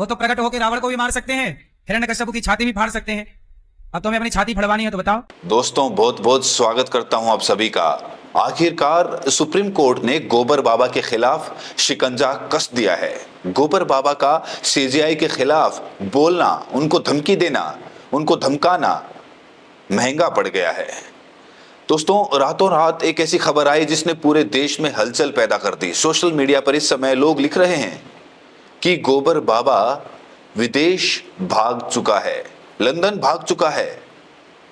वो तो प्रकट होकर रावण को भी मार सकते हैं, हिरण्यकश्यप की छाती भी फाड़ सकते हैं। अब तुम्हें अपनी छाती फड़वानी है तो बताओ। दोस्तों बहुत बहुत स्वागत करता हूं आप सभी का। आखिरकार सुप्रीम कोर्ट ने गोबर बाबा के खिलाफ शिकंजा कस दिया है। गोबर बाबा का सीजेआई के खिलाफ बोलना, उनको धमकी देना, उनको धमकाना महंगा पड़ गया है। दोस्तों रातों रात एक ऐसी खबर आई जिसने पूरे देश में हलचल पैदा कर दी। सोशल मीडिया पर इस समय लोग लिख रहे हैं कि गोबर बाबा विदेश भाग चुका है, लंदन भाग चुका है,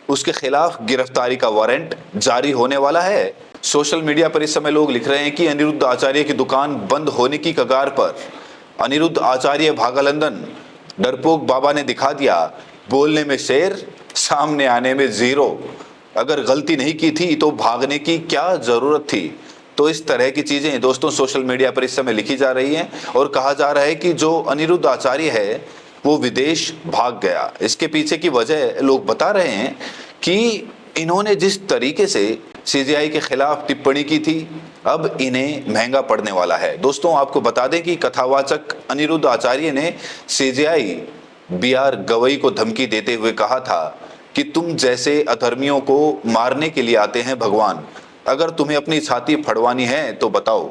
उसके खिलाफ गिरफ्तारी का वारंट जारी होने वाला है। सोशल मीडिया पर इस समय लोग लिख रहे हैं कि अनिरुद्ध आचार्य की दुकान बंद होने की कगार पर, अनिरुद्ध आचार्य भागा लंदन, डरपोक बाबा ने दिखा दिया बोलने में शेर, सामने आने में जीरो। अगर गलती नहीं की थी तो भागने की क्या जरूरत थी। तो इस तरह की चीजें दोस्तों सोशल मीडिया पर इस समय लिखी जा रही हैं और कहा जा रहा है कि जो अनिरुद्ध आचार्य है वो विदेश भाग गया। इसके पीछे की वजह लोग बता रहे हैं कि इन्होंने जिस तरीके से सीजेआई के खिलाफ टिप्पणी की थी, अब इन्हें महंगा पड़ने वाला है। दोस्तों आपको बता दें कि कथावाचक अनिरुद्ध आचार्य ने सीजेआई बीआर गवई को धमकी देते हुए कहा था कि तुम जैसे अधर्मियों को मारने के लिए आते हैं भगवान, अगर तुम्हें अपनी छाती फड़वानी है तो बताओ।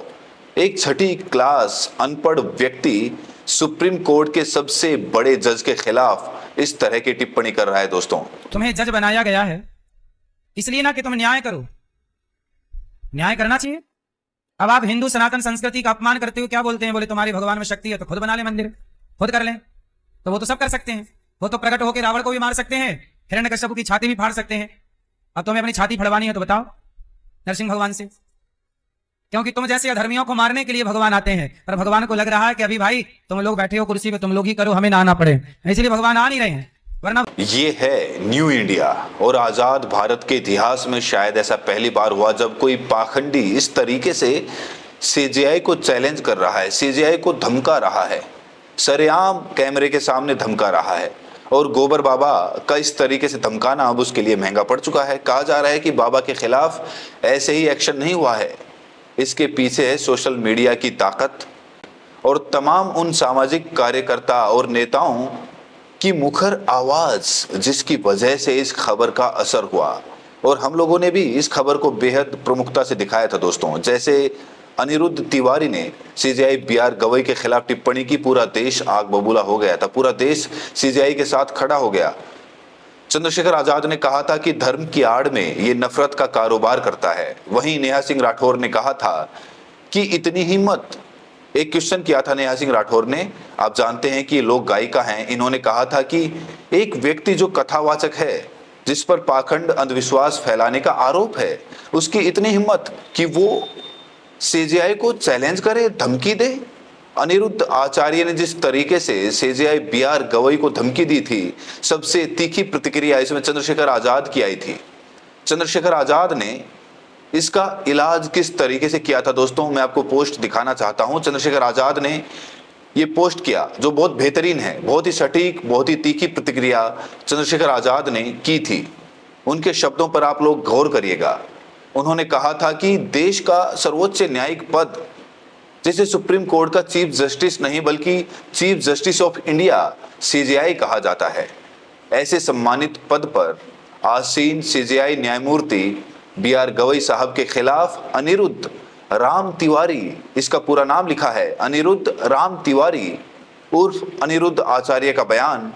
एक छठी क्लास अनपढ़ व्यक्ति सुप्रीम कोर्ट के सबसे बड़े जज के खिलाफ इस तरह की टिप्पणी कर रहा है। दोस्तों तुम्हें जज बनाया गया है इसलिए ना कि तुम न्याय करो, न्याय करना चाहिए। अब आप हिंदू सनातन संस्कृति का अपमान करते हो, क्या बोलते हैं, बोले तुम्हारी भगवान में शक्ति है तो खुद बना ले मंदिर, खुद कर लें। तो वो तो सब कर सकते हैं, वो तो प्रकट होकर रावण को भी मार सकते हैं, हिरण्यकश्यप की छाती भी फाड़ सकते हैं। अब तुम्हें अपनी छाती फड़वानी है तो बताओ नरसिंह भगवान से, क्योंकि तुम जैसे अधर्मियों को मारने के लिए भगवान आते हैं, पर भगवान को लग रहा है कि अभी भाई तुम लोग बैठे हो कुर्सी पे, तुम लोग ही करो, हमें ना आना पड़े, इसलिए भगवान आ नहीं रहे हैं। वरना ये है न्यू इंडिया और आजाद भारत के इतिहास में शायद ऐसा पहली बार हुआ जब कोई पाखंडी इस तरीके से सीजेआई को चैलेंज कर रहा है, सीजेआई को धमका रहा है, सरेआम कैमरे के सामने धमका रहा है। और गोबर बाबा का इस तरीके से धमकाना अब उसके लिए महंगा पड़ चुका है। कहा जा रहा है कि बाबा के खिलाफ ऐसे ही एक्शन नहीं हुआ है, इसके पीछे है सोशल मीडिया की ताकत और तमाम उन सामाजिक कार्यकर्ता और नेताओं की मुखर आवाज, जिसकी वजह से इस खबर का असर हुआ। और हम लोगों ने भी इस खबर को बेहद प्रमुखता से दिखाया था। दोस्तों जैसे अनिरुद्ध तिवारी ने सीजेआई बीआर गवई के खिलाफ टिप्पणी की, पूरा देश आग बबूला हो गया था, पूरा देश सीजेआई के साथ खड़ा हो गया। चंद्रशेखर आजाद ने कहा था कि धर्म की आड़ में ये नफरत का कारोबार करता है। वहीं नेहा सिंह राठौर ने कहा था कि इतनी हिम्मत, एक क्वेश्चन किया था नेहा सिंह राठौर ने, आप जानते हैं कि ये लोग गायिका हैं, इन्होंने कहा था कि एक व्यक्ति जो कथावाचक है, जिस पर पाखंड अंधविश्वास फैलाने का आरोप है, उसकी इतनी हिम्मत कि वो सीजेआई को चैलेंज करे, धमकी दे। अनिरुद्ध आचार्य ने जिस तरीके से सीजेआई बीआर गवई को धमकी दी थी, सबसे तीखी प्रतिक्रिया इसमें चंद्रशेखर आजाद की आई थी। चंद्रशेखर आजाद ने इसका इलाज किस तरीके से किया था दोस्तों, मैं आपको पोस्ट दिखाना चाहता हूं। चंद्रशेखर आजाद ने ये पोस्ट किया जो बहुत बेहतरीन है, बहुत ही सटीक, बहुत ही तीखी प्रतिक्रिया चंद्रशेखर आजाद ने की थी। उनके शब्दों पर आप लोग गौर करिएगा। उन्होंने कहा था कि देश का सर्वोच्च न्यायिक पद, जिसे सुप्रीम कोर्ट का चीफ जस्टिस नहीं बल्कि chief justice of India CJI कहा जाता है, ऐसे सम्मानित पद पर आसीन सीजेआई न्यायमूर्ति बीआर गवई साहब के खिलाफ अनिरुद्ध राम तिवारी, इसका पूरा नाम लिखा है अनिरुद्ध राम तिवारी उर्फ अनिरुद्ध आचार्य का बयान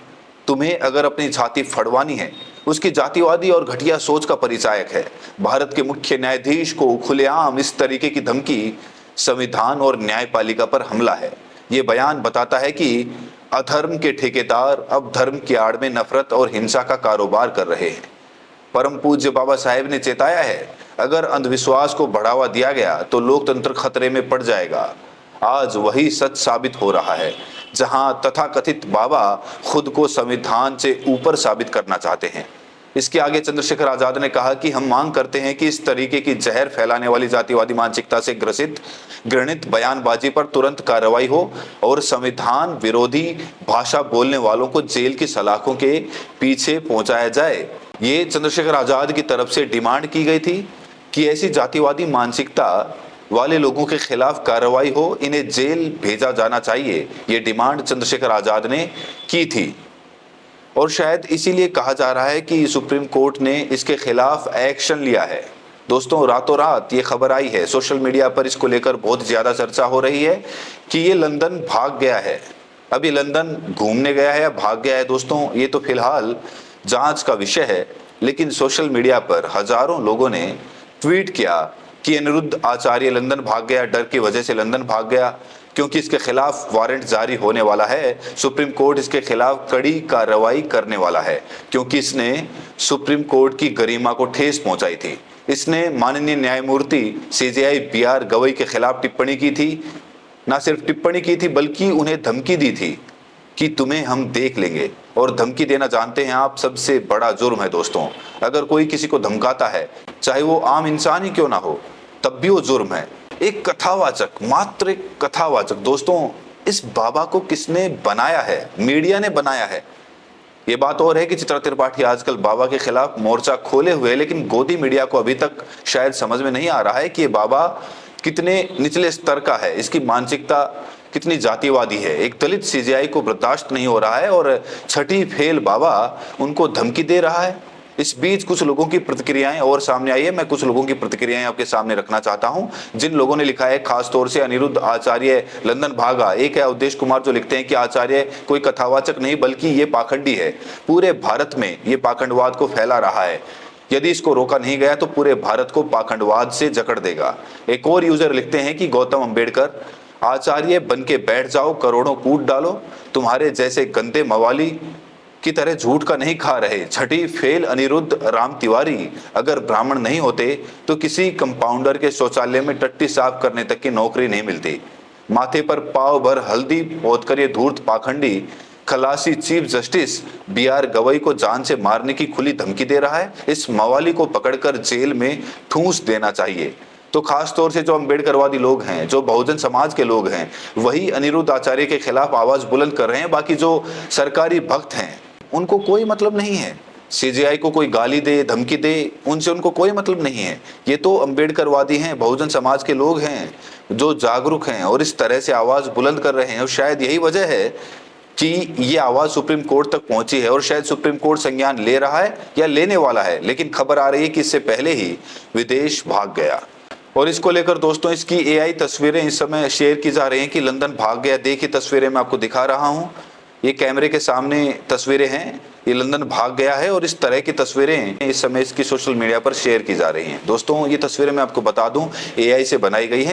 तुम्हें अगर अपनी छाती फड़वानी है, उसकी जातिवादी और घटिया सोच का परिचायक है। भारत के मुख्य न्यायाधीश को खुलेआम इस तरीके की धमकी संविधान और न्यायपालिका पर हमला है। ये बयान बताता है कि अधर्म के ठेकेदार अब धर्म की आड़ में नफरत और हिंसा का कारोबार कर रहे हैं। परम पूज्य बाबा साहेब ने चेताया है, अगर अंधविश्वास को बढ़ावा दिया गया तो लोकतंत्र खतरे में पड़ जाएगा। आज वही सच साबित हो रहा है, जहां तथाकथित बाबा खुद को संविधान से ऊपर साबित करना चाहते हैं। इसके आगे चंद्रशेखर आजाद ने कहा कि हम मांग करते हैं कि इस तरीके की जहर फैलाने वाली जातिवादी मानसिकता से ग्रसित घृणित बयानबाजी पर तुरंत कार्रवाई हो और संविधान विरोधी भाषा बोलने वालों को जेल की सलाखों के पीछे पहुंचाया जाए। ये चंद्रशेखर आजाद की तरफ से डिमांड की गई थी कि ऐसी जातिवादी मानसिकता वाले लोगों के खिलाफ कार्रवाई हो, इन्हें जेल भेजा जाना चाहिए, ये डिमांड चंद्रशेखर आजाद ने की थी। और शायद इसीलिए कहा जा रहा है कि सुप्रीम कोर्ट ने इसके खिलाफ एक्शन लिया है। दोस्तों, रातों रात ये खबर आई है, सोशल मीडिया पर इसको लेकर बहुत ज्यादा चर्चा हो रही है कि ये लंदन भाग गया है। अब ये लंदन घूमने गया है या भाग गया है, दोस्तों ये तो फिलहाल जांच का विषय है। लेकिन सोशल मीडिया पर हजारों लोगों ने ट्वीट किया कि अनिरुद्ध आचार्य लंदन भाग गया, डर की वजह से लंदन भाग गया, क्योंकि इसके खिलाफ वारंट जारी होने वाला है। सुप्रीम कोर्ट इसके खिलाफ कड़ी कार्रवाई करने वाला है, क्योंकि इसने सुप्रीम कोर्ट की गरिमा को ठेस पहुंचाई थी। इसने माननीय न्यायमूर्ति सीजेआई बीआर गवई के खिलाफ टिप्पणी की थी। ना सिर्फ टिप्पणी की थी बल्कि उन्हें धमकी दी थी कि तुम्हें हम देख लेंगे। और धमकी देना जानते हैं आप, सबसे बड़ा जुर्म है दोस्तों। अगर कोई किसी को धमकाता है, चाहे वो आम इंसान ही क्यों ना हो, तब भी वो जुर्म है। एक कथावाचक, मात्र एक कथावाचक। दोस्तों, इस बाबा को किसने बनाया है? मीडिया ने बनाया है। ये बात और है कि चित्रा त्रिपाठी आजकल बाबा के खिलाफ मोर्चा खोले हुए है, लेकिन गोदी मीडिया को अभी तक शायद समझ में नहीं आ रहा है कि ये बाबा कितने निचले स्तर का है, इसकी मानसिकता कितनी जातिवादी है। एक दलित सीजेआई को बर्दाश्त नहीं हो रहा है और छठी फेल बाबा उनको धमकी दे रहा है। इस बीच कुछ लोगों की प्रतिक्रियाएं और सामने आई है। मैं कुछ लोगों की प्रतिक्रियाएं आपके सामने रखना चाहता हूं, जिन लोगों ने लिखा है, खास तौर से अनिरुद्ध आचार्य लंदन भागा। एक है अवधेश कुमार, जो लिखते हैं कि आचार्य कोई कथावाचक नहीं बल्कि ये पाखंडी है, पूरे भारत में ये पाखंडवाद को फैला रहा है। यदि इसको रोका नहीं गया तो पूरे भारत को पाखंडवाद से जकड़ देगा। एक और यूजर लिखते हैं कि गौतम अंबेडकर, आचार्य बन के बैठ जाओ, करोड़ों कूट डालो, तुम्हारे जैसे गंदे मवाली की तरह झूठ का नहीं खा रहे। छठी फेल अनिरुद्ध राम तिवारी अगर ब्राह्मण नहीं होते तो किसी कंपाउंडर के शौचालय में टट्टी साफ करने तक की नौकरी नहीं मिलती। माथे पर पाव भर हल्दी पोत कर ये धूर्त पाखंडी खलासी चीफ जस्टिस बीआर गवई को जान से मारने की खुली धमकी दे रहा है। इस मवाली को पकड़कर जेल में ठूंस देना चाहिए। तो खास तौर से जो अम्बेडकरवादी लोग हैं, जो बहुजन समाज के लोग हैं, वही अनिरुद्ध आचार्य के खिलाफ आवाज बुलंद कर रहे हैं। बाकी जो सरकारी भक्त हैं उनको कोई मतलब नहीं है। सीजेआई को कोई गाली दे, धमकी दे, उनसे उनको कोई मतलब नहीं है। ये तो अम्बेडकरवादी हैं, बहुजन समाज के लोग हैं जो जागरूक हैं और इस तरह से आवाज बुलंद कर रहे हैं। और शायद यही वजह है कि ये आवाज सुप्रीम कोर्ट तक पहुंची है और शायद सुप्रीम कोर्ट संज्ञान ले रहा है या लेने वाला है। लेकिन खबर आ रही है कि इससे पहले ही विदेश भाग गया। और इसको लेकर दोस्तों इसकी एआई तस्वीरें इस समय शेयर की जा रही हैं कि लंदन भाग गया। देखिए तस्वीरें मैं आपको दिखा रहा हूं, ये कैमरे के सामने तस्वीरें हैं, ये लंदन भाग गया है और इस तरह की तस्वीरें इस समय इसकी सोशल मीडिया पर शेयर की जा रही हैं। दोस्तों ये तस्वीरें मैं आपको बता दूं एआई से बनाई गई हैं।